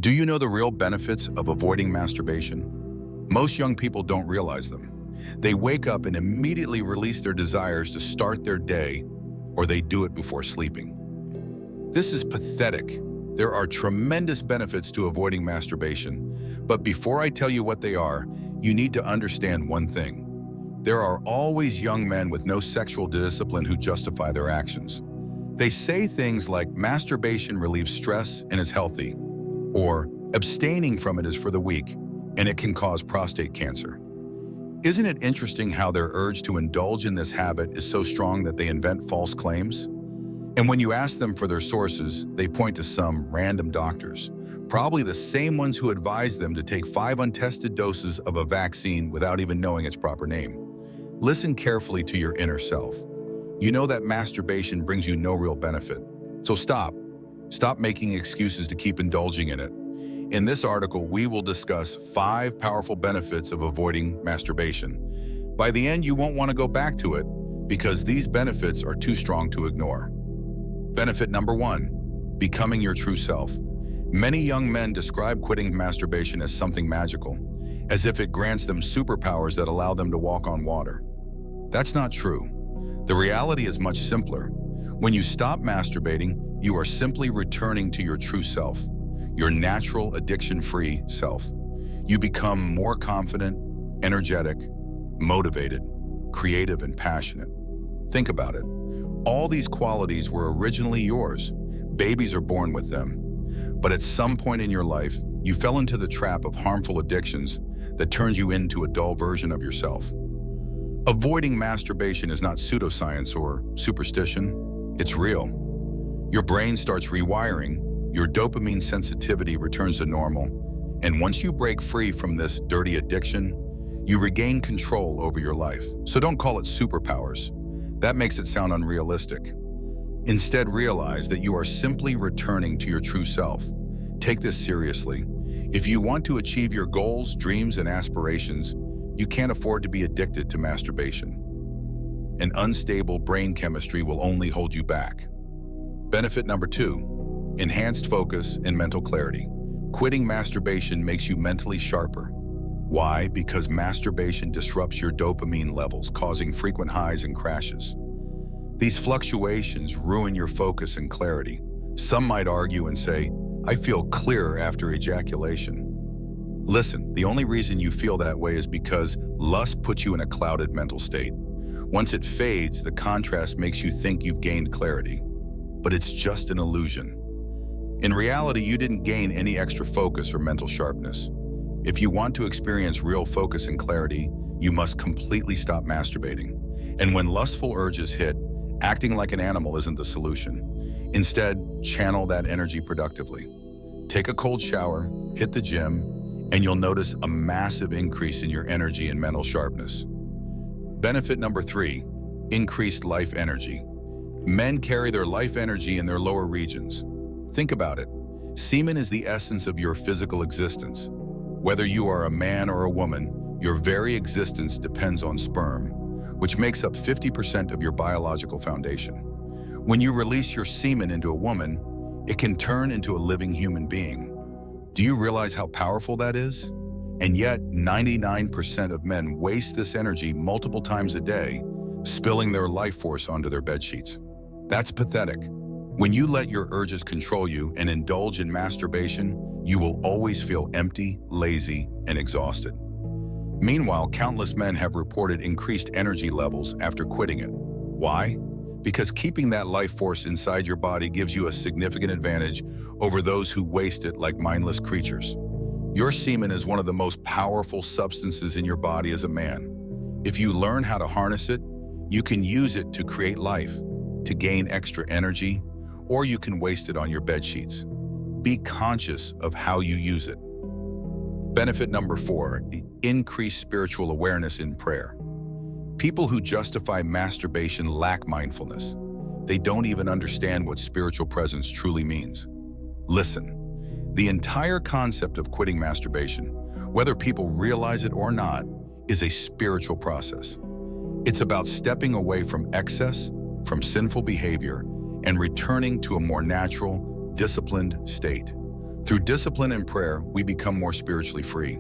Do you know the real benefits of avoiding masturbation? Most young people don't realize them. They wake up and immediately release their desires to start their day, or they do it before sleeping. This is pathetic. There are tremendous benefits to avoiding masturbation, but before I tell you what they are, you need to understand one thing. There are always young men with no sexual discipline who justify their actions. They say things like masturbation relieves stress and is healthy, or abstaining from it is for the weak, and it can cause prostate cancer. Isn't it interesting how their urge to indulge in this habit is so strong that they invent false claims? And when you ask them for their sources, they point to some random doctors, probably the same ones who advised them to take 5 untested doses of a vaccine without even knowing its proper name. Listen carefully to your inner self. You know that masturbation brings you no real benefit. So stop. Stop making excuses to keep indulging in it. In this article, we will discuss 5 powerful benefits of avoiding masturbation. By the end, you won't want to go back to it because these benefits are too strong to ignore. Benefit number 1, becoming your true self. Many young men describe quitting masturbation as something magical, as if it grants them superpowers that allow them to walk on water. That's not true. The reality is much simpler. When you stop masturbating, you are simply returning to your true self, your natural, addiction-free self. You become more confident, energetic, motivated, creative, and passionate. Think about it. All these qualities were originally yours. Babies are born with them. But at some point in your life, you fell into the trap of harmful addictions that turned you into a dull version of yourself. Avoiding masturbation is not pseudoscience or superstition. It's real. Your brain starts rewiring, your dopamine sensitivity returns to normal, and once you break free from this dirty addiction, you regain control over your life. So don't call it superpowers. That makes it sound unrealistic. Instead, realize that you are simply returning to your true self. Take this seriously. If you want to achieve your goals, dreams, and aspirations, you can't afford to be addicted to masturbation. An unstable brain chemistry will only hold you back. Benefit number 2, enhanced focus and mental clarity. Quitting masturbation makes you mentally sharper. Why? Because masturbation disrupts your dopamine levels, causing frequent highs and crashes. These fluctuations ruin your focus and clarity. Some might argue and say, I feel clearer after ejaculation. Listen, the only reason you feel that way is because lust puts you in a clouded mental state. Once it fades, the contrast makes you think you've gained clarity. But it's just an illusion. In reality, you didn't gain any extra focus or mental sharpness. If you want to experience real focus and clarity, you must completely stop masturbating. And when lustful urges hit, acting like an animal isn't the solution. Instead, channel that energy productively. Take a cold shower, hit the gym, and you'll notice a massive increase in your energy and mental sharpness. Benefit number 3, increased life energy. Men carry their life energy in their lower regions. Think about it. Semen is the essence of your physical existence. Whether you are a man or a woman, your very existence depends on sperm, which makes up 50% of your biological foundation. When you release your semen into a woman, it can turn into a living human being. Do you realize how powerful that is? And yet, 99% of men waste this energy multiple times a day, spilling their life force onto their bedsheets. That's pathetic. When you let your urges control you and indulge in masturbation, you will always feel empty, lazy, and exhausted. Meanwhile, countless men have reported increased energy levels after quitting it. Why? Because keeping that life force inside your body gives you a significant advantage over those who waste it like mindless creatures. Your semen is one of the most powerful substances in your body as a man. If you learn how to harness it, you can use it to create life, to gain extra energy, or you can waste it on your bed sheets. Be conscious of how you use it. Benefit number 4, increase spiritual awareness in prayer. People who justify masturbation lack mindfulness. They don't even understand what spiritual presence truly means. Listen, the entire concept of quitting masturbation, whether people realize it or not, is a spiritual process. It's about stepping away from excess, from sinful behavior, and returning to a more natural, disciplined state. Through discipline and prayer, we become more spiritually free.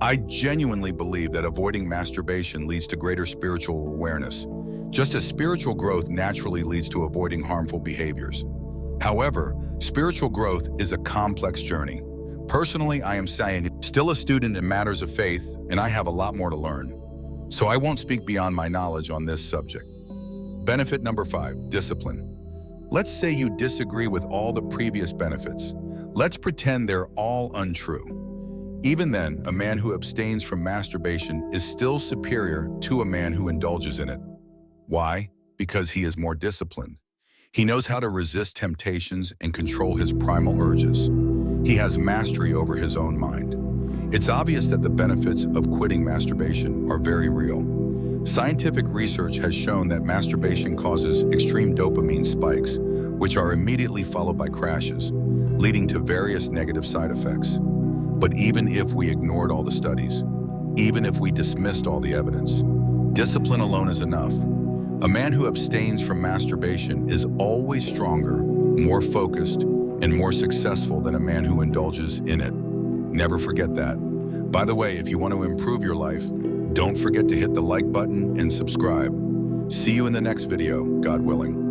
I genuinely believe that avoiding masturbation leads to greater spiritual awareness, just as spiritual growth naturally leads to avoiding harmful behaviors. However, spiritual growth is a complex journey. Personally, I am still a student in matters of faith, and I have a lot more to learn. So I won't speak beyond my knowledge on this subject. Benefit number 5, discipline. Let's say you disagree with all the previous benefits. Let's pretend they're all untrue. Even then, a man who abstains from masturbation is still superior to a man who indulges in it. Why? Because he is more disciplined. He knows how to resist temptations and control his primal urges. He has mastery over his own mind. It's obvious that the benefits of quitting masturbation are very real. Scientific research has shown that masturbation causes extreme dopamine spikes, which are immediately followed by crashes, leading to various negative side effects. But even if we ignored all the studies, even if we dismissed all the evidence, discipline alone is enough. A man who abstains from masturbation is always stronger, more focused, and more successful than a man who indulges in it. Never forget that. By the way, if you want to improve your life, don't forget to hit the like button and subscribe. See you in the next video, God willing.